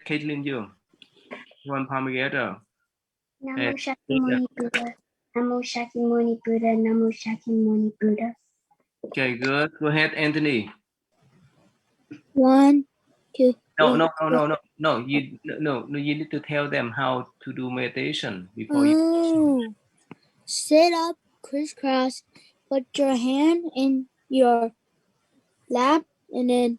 Caitlin Dương. One palm together. Namo Shakyamuni Buddha. Namo Shakyamuni Buddha. Namo Shakyamuni Buddha. Okay, good. Go ahead, Anthony. 1, 2, 3. No. You need to tell them how to do meditation before you. Sit up, crisscross. Put your hand in your lap, and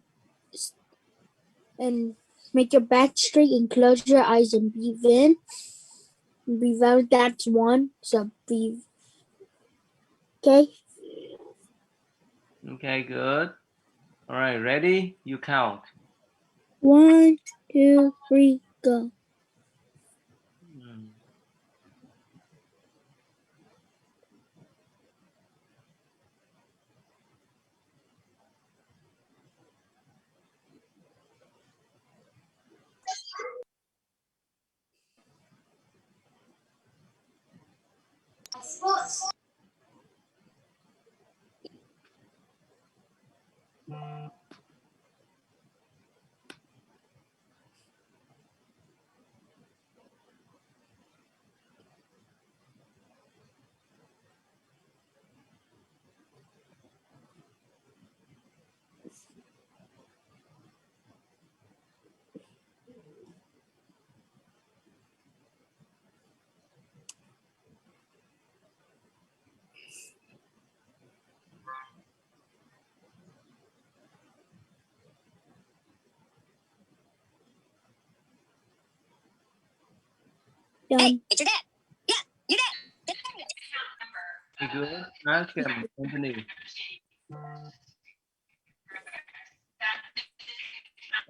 make your back straight and close your eyes and breathe in. Breathe out. That's 1. So breathe. Okay. Okay, good. All right, ready? You count. 1, 2, 3, go. Done. Hey, it's your dad. Yeah, your dad. Okay, good. Ask him, Anthony.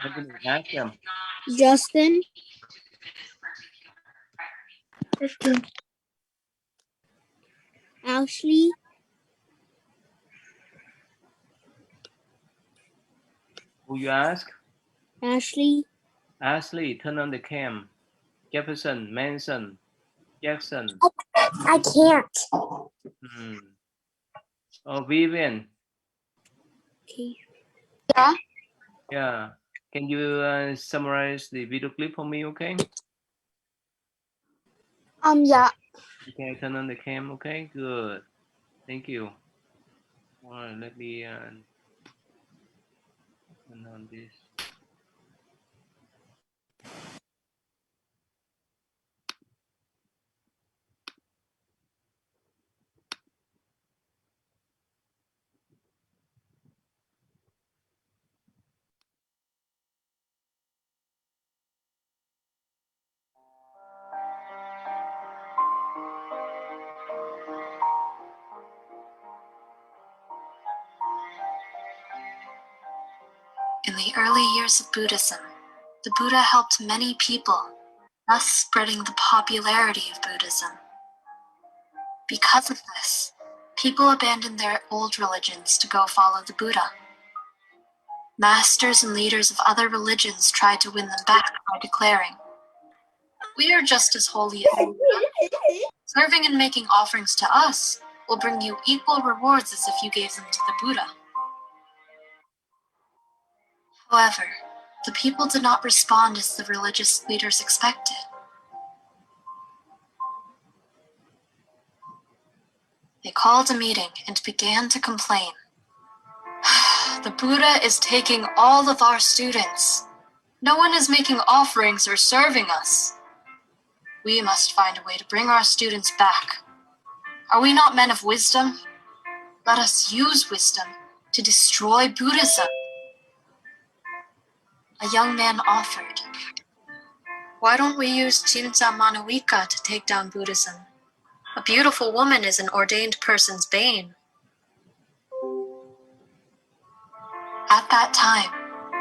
Anthony, ask him. Justin. 15. Ashley. Who you ask? Ashley. Ashley, turn on the cam. Jefferson, Manson, Jackson. I can't. Oh, Vivian. Okay. Yeah. Yeah. Can you summarize the video clip for me, okay? Yeah. Okay, turn on the cam, okay? Good. Thank you. All right, let me turn on this. In the early years of Buddhism, the Buddha helped many people, thus spreading the popularity of Buddhism. Because of this, people abandoned their old religions to go follow the Buddha. Masters and leaders of other religions tried to win them back by declaring, "We are just as holy as the Buddha. Serving and making offerings to us will bring you equal rewards as if you gave them to the Buddha." However, the people did not respond as the religious leaders expected. They called a meeting and began to complain. "The Buddha is taking all of our students. No one is making offerings or serving us. We must find a way to bring our students back. Are we not men of wisdom? Let us use wisdom to destroy Buddhism." A young man offered, "Why don't we use Chinsa Manawika to take down Buddhism? A beautiful woman is an ordained person's bane." At that time,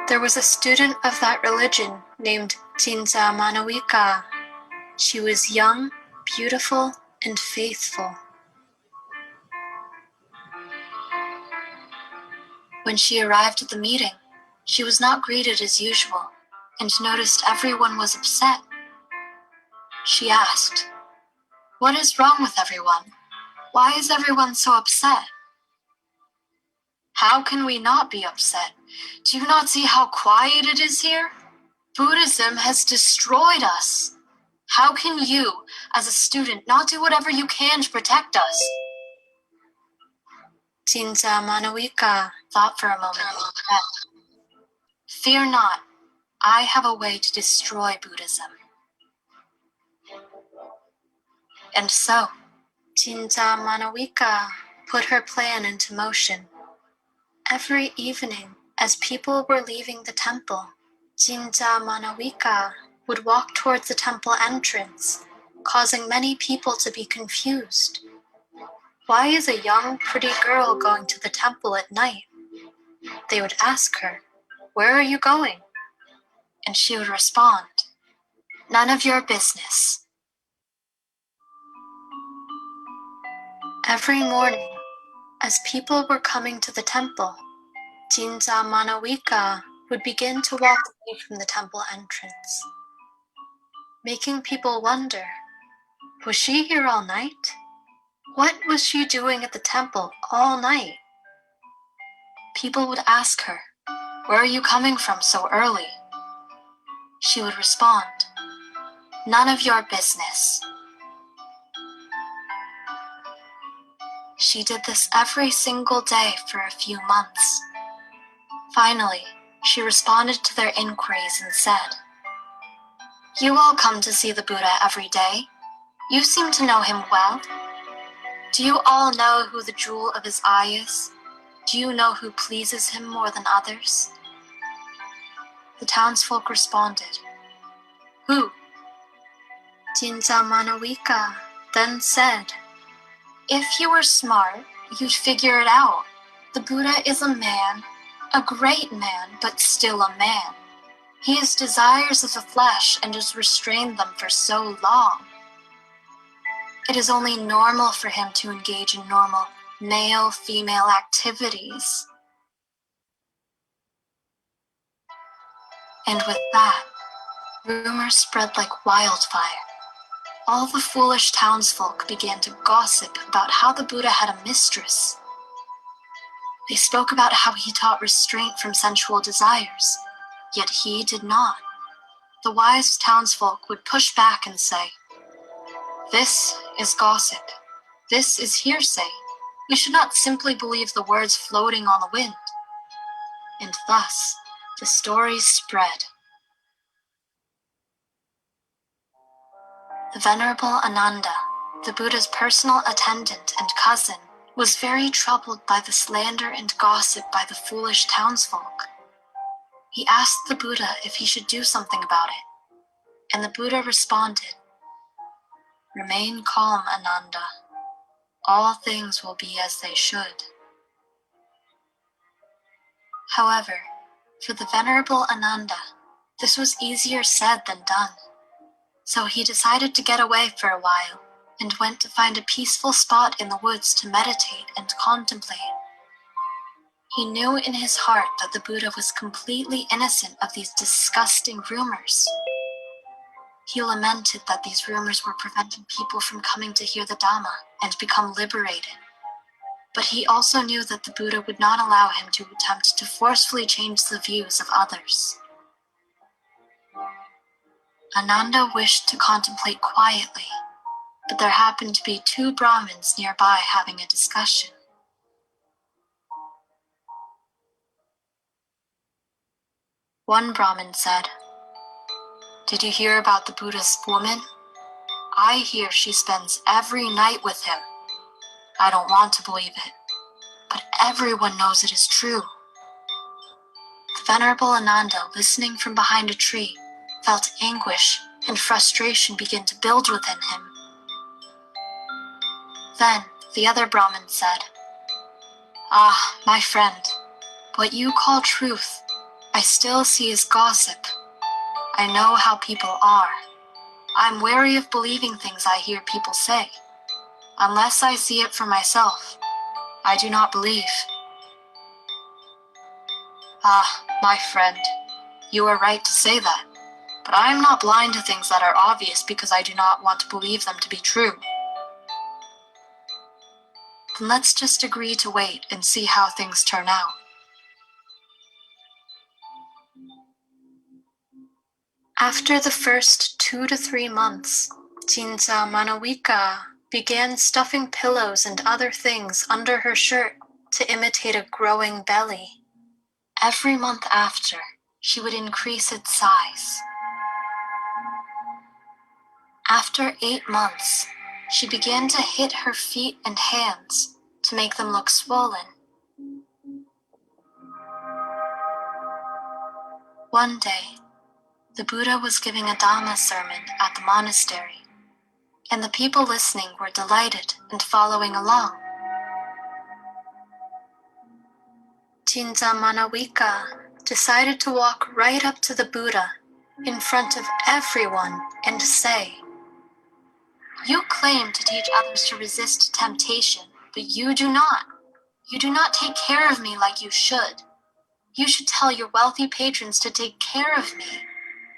there was a student of that religion named Chinsa Manawika. She was young, beautiful, and faithful. When she arrived at the meeting, she was not greeted as usual and noticed everyone was upset. She asked, "What is wrong with everyone? Why is everyone so upset?" "How can we not be upset? Do you not see how quiet it is here? Buddhism has destroyed us. How can you, as a student, not do whatever you can to protect us? Jinja Manawika thought for a moment and said, Fear not, I have a way to destroy Buddhism. And so, Jinja Manawika put her plan into motion. Every evening, as people were leaving the temple, Jinja Manawika would walk towards the temple entrance, causing many people to be confused. Why is a young, pretty girl going to the temple at night? They would ask her, Where are you going? And she would respond, None of your business. Every morning, as people were coming to the temple, Jinja Manawika would begin to walk away from the temple entrance, making people wonder, was she here all night? What was she doing at the temple all night? People would ask her, Where are you coming from so early? She would respond, None of your business. She did this every single day for a few months. Finally, she responded to their inquiries and said, You all come to see the Buddha every day. You seem to know him well. Do you all know who the jewel of his eye is? Do you know who pleases him more than others? The townsfolk responded, Who? Jinja Manawika then said, If you were smart, you'd figure it out. The Buddha is a man, a great man, but still a man. He has desires of the flesh and has restrained them for so long. It is only normal for him to engage in normal male-female activities. And with that, rumors spread like wildfire. All the foolish townsfolk began to gossip about how the Buddha had a mistress. They spoke about how he taught restraint from sensual desires, yet he did not. The wise townsfolk would push back and say, This is gossip. This is hearsay. We should not simply believe the words floating on the wind. And thus, the stories spread. The Venerable Ananda, the Buddha's personal attendant and cousin, was very troubled by the slander and gossip by the foolish townsfolk. He asked the Buddha if he should do something about it, and the Buddha responded, Remain calm, Ananda. All things will be as they should. However, for the Venerable Ananda, this was easier said than done. So he decided to get away for a while and went to find a peaceful spot in the woods to meditate and contemplate. He knew in his heart that the Buddha was completely innocent of these disgusting rumors. He lamented that these rumors were preventing people from coming to hear the Dhamma and become liberated. But he also knew that the Buddha would not allow him to attempt to forcefully change the views of others. Ananda wished to contemplate quietly, but there happened to be two Brahmins nearby having a discussion. One Brahmin said, Did you hear about the Buddha's woman? I hear she spends every night with him. I don't want to believe it, but everyone knows it is true. The Venerable Ananda, listening from behind a tree, felt anguish and frustration begin to build within him. Then the other Brahmin said, Ah, my friend, what you call truth, I still see as gossip. I know how people are. I'm wary of believing things I hear people say. Unless I see it for myself, I do not believe. Ah, my friend, you are right to say that, but I am not blind to things that are obvious because I do not want to believe them to be true. Then let's just agree to wait and see how things turn out. After the first 2 to 3 months, Jinja Manawika began stuffing pillows and other things under her shirt to imitate a growing belly. Every month after, she would increase its size. After 8 months, she began to hit her feet and hands to make them look swollen. One day, the Buddha was giving a Dhamma sermon at the monastery, and the people listening were delighted and following along. Jinja Manawika decided to walk right up to the Buddha in front of everyone and say, "You claim to teach others to resist temptation, but you do not. You do not take care of me like you should. You should tell your wealthy patrons to take care of me.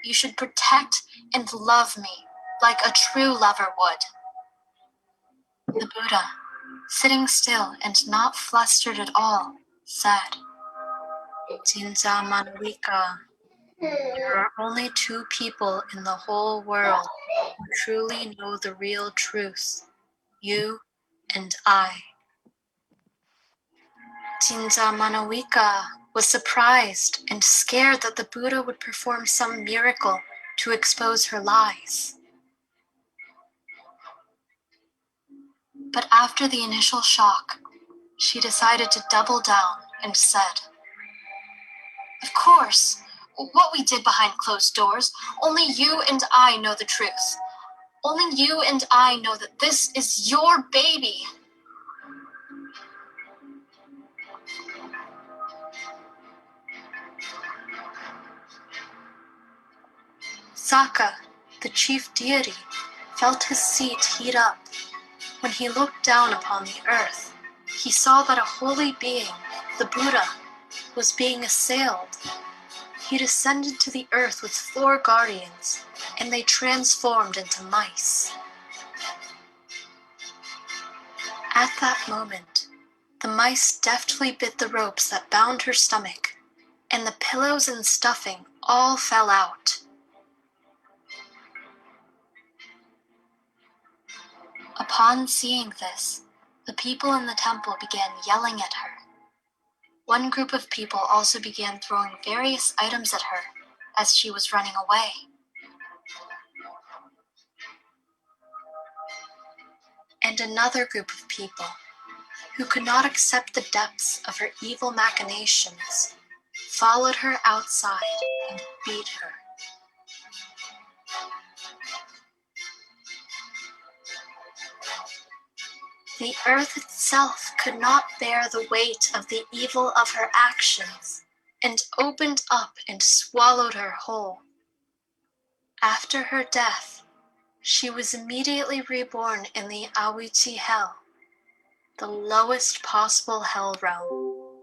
You should protect and love me like a true lover would." The Buddha, sitting still and not flustered at all, said, "Jinja Manawika, there are only 2 people in the whole world who truly know the real truth, you and I." Jinja Manawika was surprised and scared that the Buddha would perform some miracle to expose her lies. But after the initial shock, she decided to double down and said, "Of course, what we did behind closed doors, only you and I know the truth. Only you and I know that this is your baby." Saka, the chief deity, felt his seat heat up. When he looked down upon the earth, he saw that a holy being, the Buddha, was being assailed. He descended to the earth with 4 guardians, and they transformed into mice. At that moment, the mice deftly bit the ropes that bound her stomach, and the pillows and stuffing all fell out. Upon seeing this, the people in the temple began yelling at her. One group of people also began throwing various items at her as she was running away. And another group of people, who could not accept the depths of her evil machinations, followed her outside and beat her. The earth itself could not bear the weight of the evil of her actions, and opened up and swallowed her whole. After her death, she was immediately reborn in the Awiti hell, the lowest possible hell realm.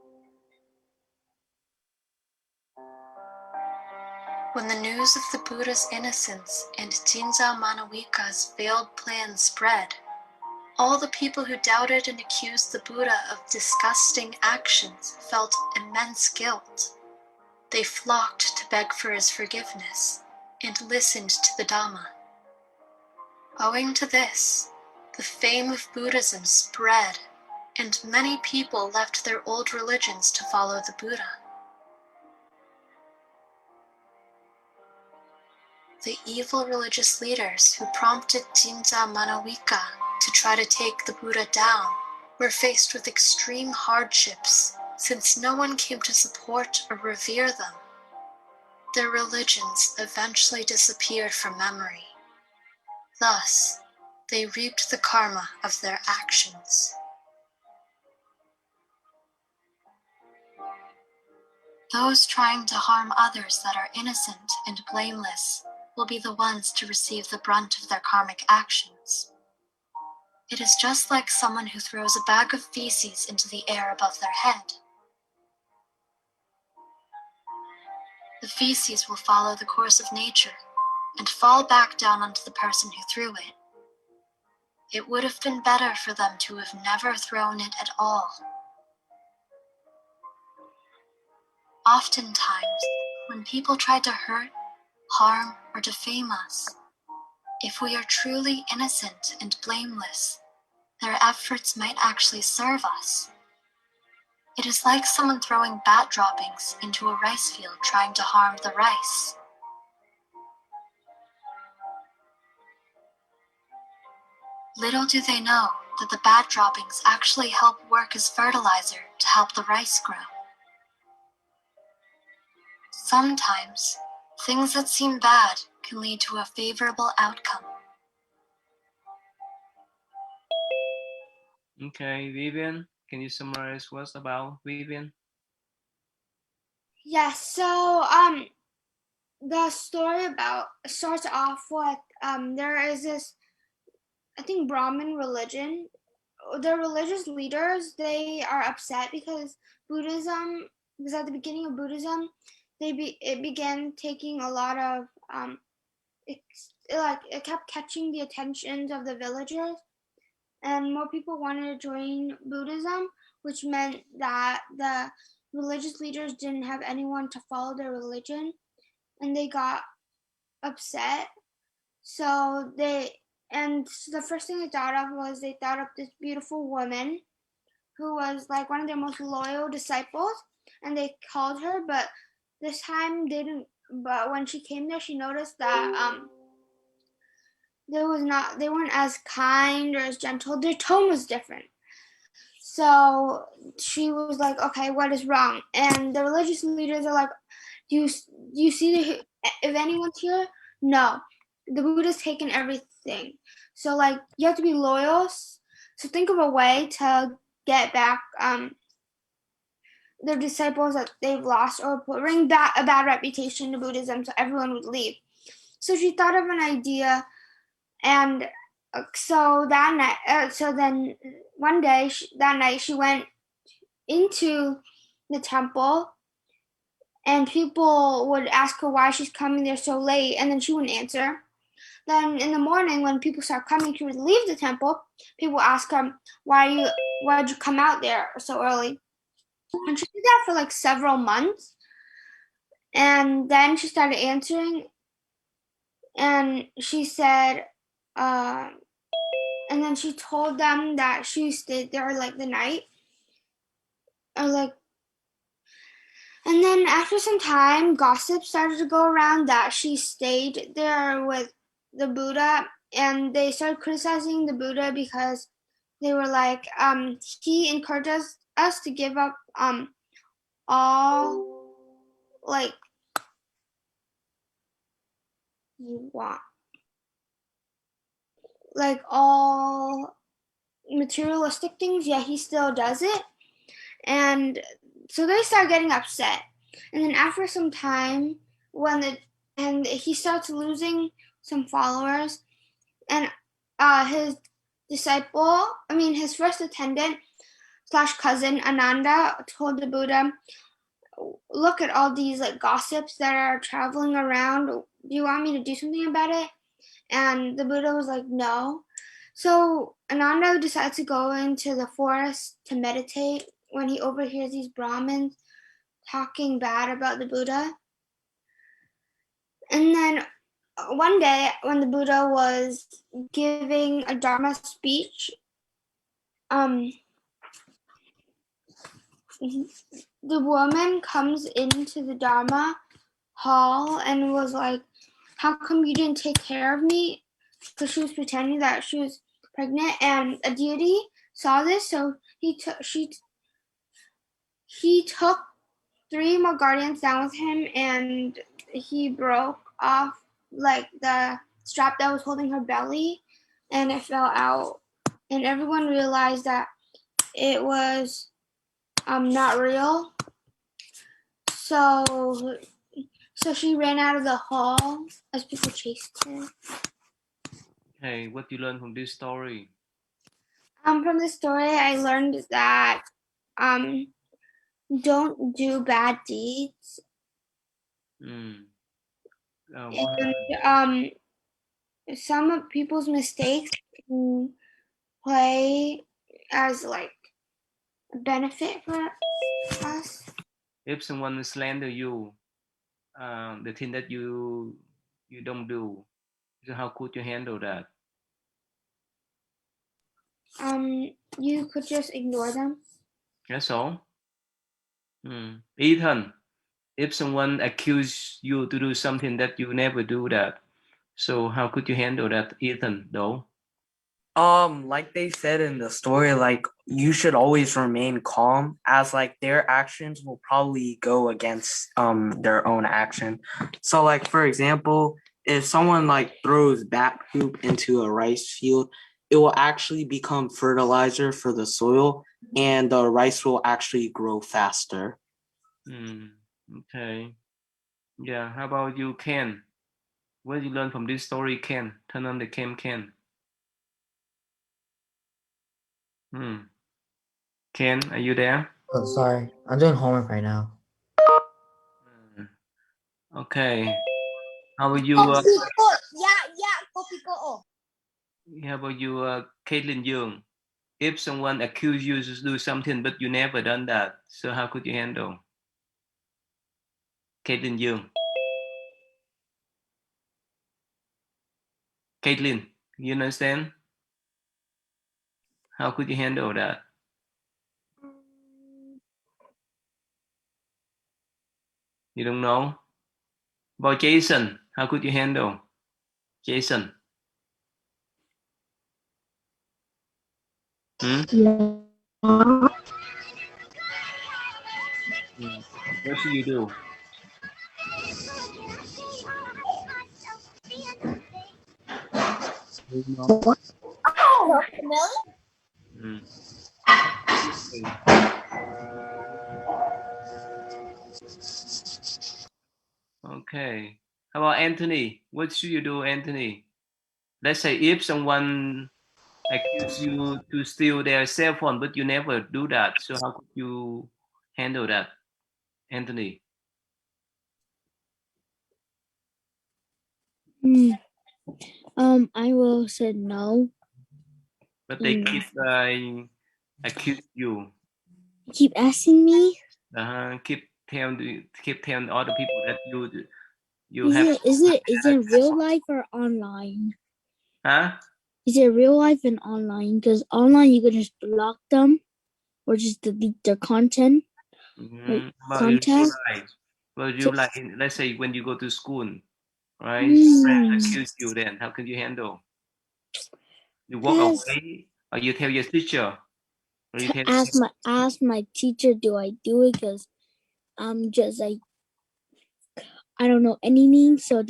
When the news of the Buddha's innocence and Jinja Manawika's failed plan spread, all the people who doubted and accused the Buddha of disgusting actions felt immense guilt. They flocked to beg for his forgiveness and listened to the Dhamma. Owing to this, the fame of Buddhism spread, and many people left their old religions to follow the Buddha. The evil religious leaders who prompted Jinja Manawika to try to take the Buddha down were faced with extreme hardships, since no one came to support or revere them. Their religions eventually disappeared from memory. Thus, they reaped the karma of their actions. Those trying to harm others that are innocent and blameless will be the ones to receive the brunt of their karmic actions. It is just like someone who throws a bag of feces into the air above their head. The feces will follow the course of nature and fall back down onto the person who threw it. It would have been better for them to have never thrown it at all. Oftentimes, when people try to hurt harm, or defame us. If we are truly innocent and blameless, their efforts might actually serve us. It is like someone throwing bat droppings into a rice field trying to harm the rice. Little do they know that the bat droppings actually help work as fertilizer to help the rice grow. Sometimes, things that seem bad can lead to a favorable outcome. Okay, Vivian, can you summarize what's about Vivian? Yes, so the story starts off with there is this, I think, Brahmin religion. The religious leaders, they are upset because at the beginning of Buddhism, it began taking a lot of it kept catching the attentions of the villagers, and more people wanted to join Buddhism, which meant that the religious leaders didn't have anyone to follow their religion, and they got upset. So the first thing they thought of this beautiful woman who was like one of their most loyal disciples, and they called her, but this time they didn't. But when she came there, she noticed that they weren't as kind or as gentle. Their tone was different. So she was like, okay, what is wrong? And the religious leaders are like, do you see if anyone's here? No, the Buddha's taken everything. So like, you have to be loyal. So think of a way to get back their disciples that they've lost, or bring back a bad reputation to Buddhism so everyone would leave. So she thought of an idea, and so then one day that night she went into the temple, and people would ask her why she's coming there so late, and then she wouldn't answer. Then in the morning, when people start coming, she would leave the temple. People ask her, why'd you come out there so early? And she did that for like several months. And then she started answering, and she said, and then she told them that she stayed there like the night, and then after some time, gossip started to go around that she stayed there with the Buddha, and they started criticizing the Buddha because they were like, he encourages us to give up all like all materialistic things, yet he still does it. And so they start getting upset. And then after some time, he starts losing some followers, and his first attendant / cousin Ananda told the Buddha, look at all these like gossips that are traveling around. Do you want me to do something about it? And the Buddha was like, no. So Ananda decides to go into the forest to meditate when he overhears these Brahmins talking bad about the Buddha. And then one day when the Buddha was giving a Dharma speech, the woman comes into the Dharma hall and was like, how come you didn't take care of me? Because she was pretending that she was pregnant, and a deity saw this, so he took 3 more guardians down with him, and he broke off like the strap that was holding her belly, and it fell out, and everyone realized that it was not real. So she ran out of the hall as people chased her. Hey, what do you learn from this story? From this story, I learned that don't do bad deeds. And some of people's mistakes can play as like a benefit for us. If someone slander you, the thing that you you don't do. So how could you handle that? You could just ignore them. That's all. Ethan, if someone accused you to do something that you never do that, so how could you handle that, Ethan, though? Like they said in the story, like you should always remain calm, as like their actions will probably go against their own action. So like for example, if someone like throws bat poop into a rice field, it will actually become fertilizer for the soil, and the rice will actually grow faster. Okay. Yeah, how about you, Ken? What did you learn from this story, Ken? Turn on the cam, Ken. Ken, are you there? Oh, sorry. I'm doing homework right now. Okay. How about you? How about you, Caitlin Young? If someone accused you to do something but you never done that, so how could you handle? Caitlin Young. Caitlin, you understand? How could you handle that? You don't know? About Jason, how could you handle? Jason? Yeah. What should you do? Okay. How about Anthony? What should you do, Anthony? Let's say if someone accuse you to steal their cell phone, but you never do that. So how could you handle that, Anthony? I will say no. But they keep accuse you. Keep asking me. Keep telling other people that you Is have. it real life or online? Huh? Is it real life and online? Because online you can just block them or just delete their content. Contact. Well, you like, let's say when you go to school, right? Friends accuse you, then how can you handle? You walk away, or you tell your teacher, or you tell ask my teacher, do I do it? Because I'm just like, I don't know anything. So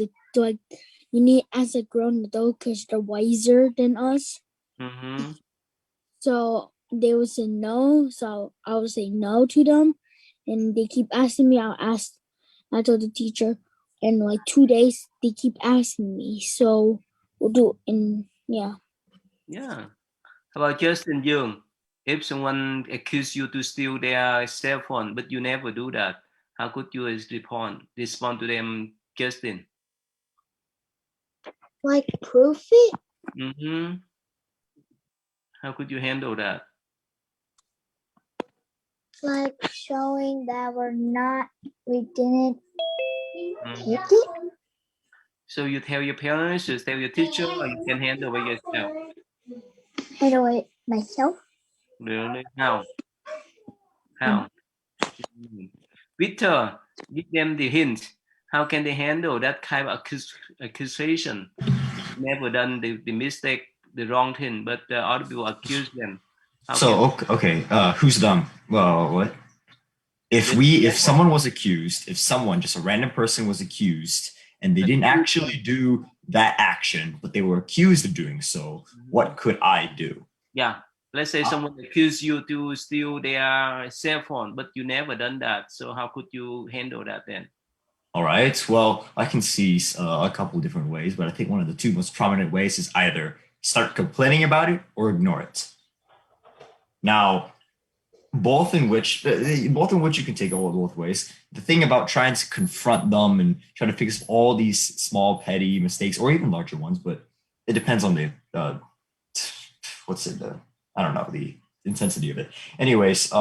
you need to ask a grown adult because they're wiser than us. So they would say no. So I would say no to them. And they keep asking me. I told the teacher, in like 2 days, they keep asking me. So we'll do it. Yeah. How about Justin Young? If someone accuse you to steal their cell phone, but you never do that, how could you respond to them, Justin? Like proof it? How could you handle that? Like showing that we didn't take it. So you tell your parents, you tell your teacher, or you can handle it yourself? Handle it myself. Really? How? Victor, give them the hint. How can they handle that kind of accusation? Never done the mistake, the wrong thing, but other people accuse them. Okay. Who's dumb? Well, what? If someone was accused, if someone, just a random person was accused, and they didn't actually do that action, but they were accused of doing so, what could I do? Yeah. Let's say someone accused you to steal their cell phone, but you never done that. So how could you handle that then? All right. Well, I can see a couple different ways, but I think one of the two most prominent ways is either start complaining about it or ignore it. Now, both in which you can take both ways. The thing about trying to confront them and trying to fix all these small petty mistakes, or even larger ones, but it depends on the I don't know, the intensity of it. Anyways,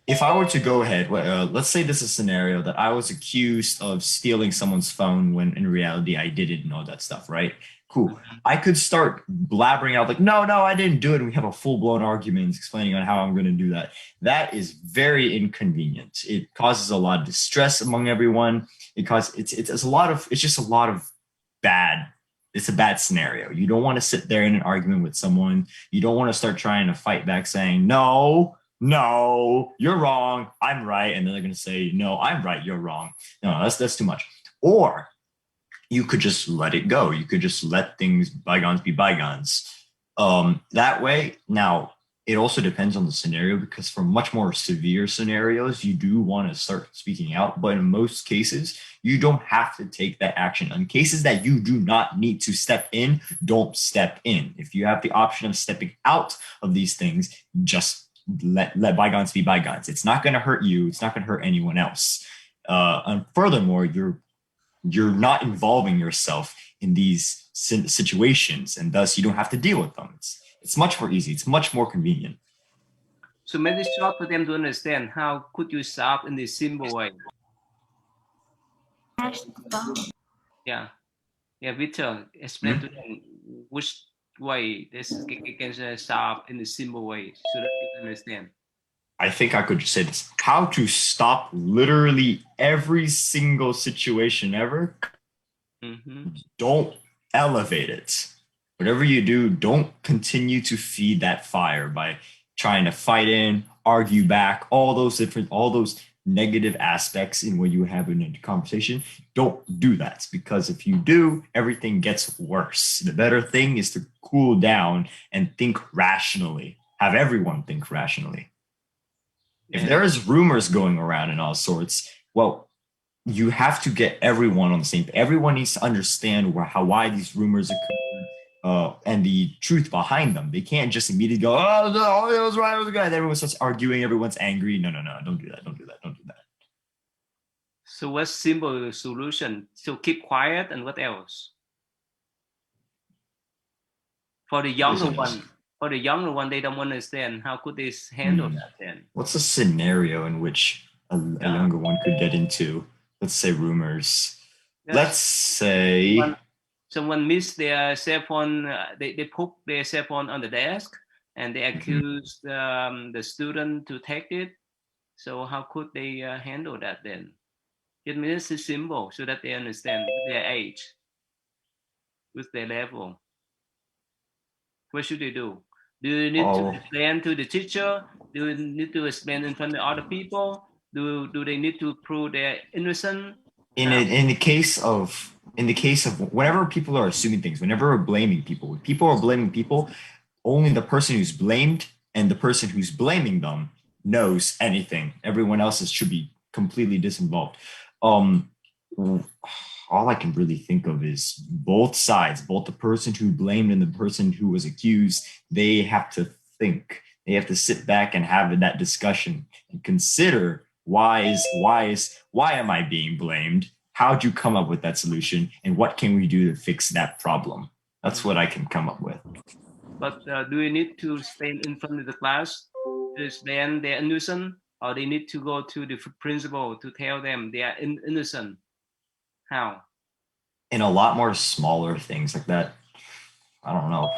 if I were to go ahead, let's say this is a scenario that I was accused of stealing someone's phone when in reality I didn't know that stuff, right? Cool. I could start blabbering out like, no, I didn't do it. And we have a full-blown argument explaining on how I'm going to do that. That is very inconvenient. It causes a lot of distress among everyone. It's a lot of bad. It's a bad scenario. You don't want to sit there in an argument with someone. You don't want to start trying to fight back saying, no, you're wrong, I'm right. And then they're going to say, no, I'm right, you're wrong. No, that's too much. Or you could just let it go. You could just let bygones be bygones. That way, now, it also depends on the scenario, because for much more severe scenarios, you do want to start speaking out. But in most cases, you don't have to take that action. In cases that you do not need to step in, don't step in. If you have the option of stepping out of these things, just let bygones be bygones. It's not going to hurt you. It's not going to hurt anyone else. And furthermore, you're not involving yourself in these situations, and thus you don't have to deal with them. It's much more easy. It's much more convenient. So make it short for them to understand. How could you solve in this simple way? Yeah, Victor, explain to them which way this can solve in a simple way so that you understand. I think I could just say this: how to stop literally every single situation ever. Don't elevate it. Whatever you do, don't continue to feed that fire by trying to fight in, argue back, all those negative aspects in what you have in a conversation. Don't do that, because if you do, everything gets worse. The better thing is to cool down and think rationally. Have everyone think rationally. If there is rumors going around and all sorts, well, you have to get everyone on the same. Everyone needs to understand why these rumors occur and the truth behind them. They can't just immediately go, oh, no, it was right, it was good. Everyone starts arguing. Everyone's angry. No, don't do that. Don't do that. Don't do that. So what's simple solution? So keep quiet, and what else? For the younger one, they don't understand. How could they handle that then? What's a scenario in which a younger one could get into? Let's say rumors. Yes. Let's say someone missed their cell phone. They put their cell phone on the desk, and they accused the student to take it. So how could they handle that then? It means it's simple so that they understand their age, with their level. What should they do? Do you need to explain to the teacher? Do you need to explain in front of other people? Do they need to prove they're innocent? In the case of whenever people are assuming things, whenever we're blaming people, when people are blaming people, only the person who's blamed and the person who's blaming them knows anything. Everyone else should be completely disinvolved. All I can really think of is both sides, both the person who blamed and the person who was accused. They have to think. They have to sit back and have that discussion and consider why am I being blamed? How'd you come up with that solution? And what can we do to fix that problem? That's what I can come up with. But do you need to stand in front of the class to explain they're innocent, or they need to go to the principal to tell them they are innocent? How? In a lot more smaller things like that, I don't know.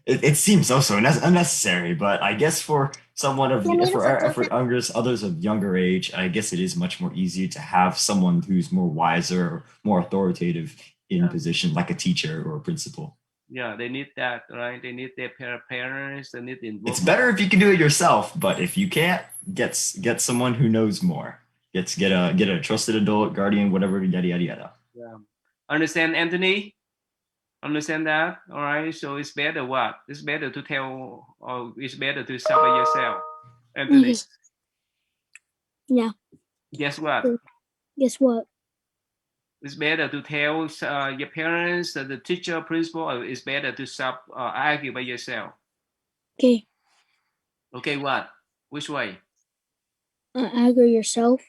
It seems so unnecessary, but I guess for someone others of younger age, I guess it is much more easier to have someone who's more wiser or more authoritative in position, like a teacher or a principal. Yeah, they need that, right? They need their parents. They need involvement. It's better if you can do it yourself, but if you can't, get someone who knows more. Get a trusted adult, guardian, whatever, yada yada yada. Yeah. Understand, Anthony? Understand that? All right. So it's better what? It's better to tell, or it's better to solve it yourself, Anthony. Yeah. Guess what? Guess what? It's better to tell your parents, the teacher, principal, or it's better to argue by yourself. Okay. Okay, what? Which way? Argue yourself.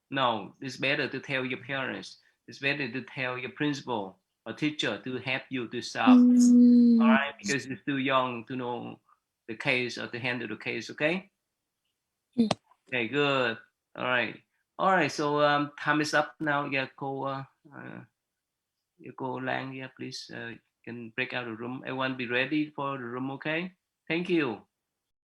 No, it's better to tell your parents. It's better to tell your principal or teacher to help you to solve. All right, because it's too young to know the case or to handle the case. Okay. Okay, good. All right. So time is up now. Yeah, cô Lan, yeah, please can break out the room. Everyone be ready for the room, okay? Thank you.